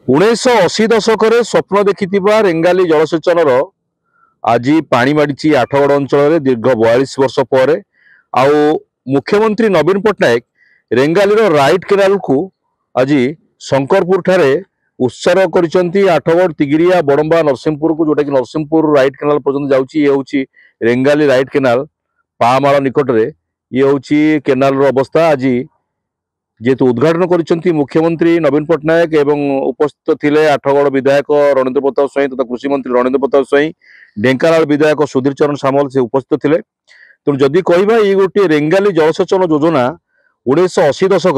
1980 दशक स्वप्न देखि रेंगाली जलसेचन आज पानी माड़ी आठगड़ अंचल दीर्घ 42 वर्ष पर आउ मुख्यमंत्री नवीन पट्टनायक रेंगाली राइट केनाल को आज शंकरपुर ठारे उत्सर्ग कर आठगड़ तिगिरिया बड़ंबा नरसिंहपुर को जोटा कि नरसिंहपुर राइट केनाल पर्यटन जाऊँगी रेंगाली राइट केनाल पामाल निकट में ये हूँ केनाल अवस्था। आज जेहेतु उद्घाटन कर मुख्यमंत्री नवीन पट्टनायक एवं उपस्थित थिले आठगड़ विधायक रणेंद्र प्रताप स्वाई तथा कृषि मंत्री रणेंद्र प्रताप स्वाई ढेंकानाल विधायक सुधीर चरण सामल से उपस्थित थिले। तेणु जदि कहबा ये गोटे रेंगाली जलसेचन योजना 1980 दशक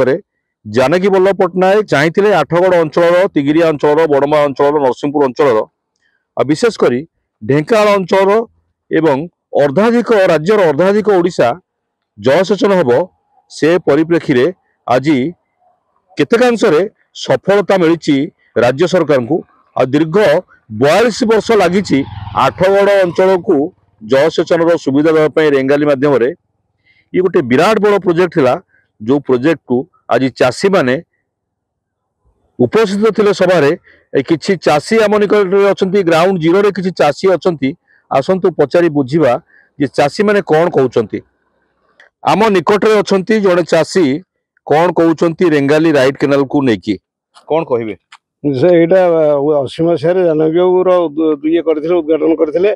जानकी वल्लभ पट्टनायक चाहिए आठगड़ अंचल तिगिरिया अंचल बड़मा अंचल नरसिंहपुर अंचल विशेषकर ढेंकानाल अंचल एवं अर्धाधिक राज्यर अर्धाधिक ओडिशा जलसेचन हम से परिप्रेक्षी रे आज केतेकांश सफलता मिली राज्य सरकार को आ दीर्घ 42 वर्ष लगी आठगड़ अंचल को जलसेचन सुविधा देवाई रेंगाली मध्यम ये गोटे विराट बड़ प्रोजेक्ट थिला जो प्रोजेक्ट को आज चाषी माने उपस्थित थिले सभारे किछि चाषी आम निकट अच्छा ग्राउंड जीरो रे किछि चाषी अच्छा आसतु पचारि बुझिबा जे चाषी माने कौन कहउचंती। आम निकट रे अछंती जड़े चाषी कौन कहउचंती रेंगाली राइट केनाल को लेकिन कौन कहबे एटा 80 मसीह जानकी बाबू ये उद्घाटन करथिले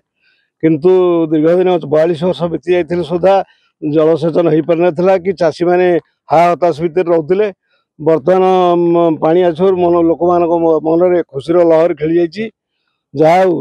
किंतु दीर्घ दिन 42 वर्ष बीती जाइथिले सुधा जलसेचन हो पार ना कि चाषी मैंने हा हताश भितर रोते। बर्तमान पानी आसर लोक मान मन में खुशी लहर खेली जाऊ।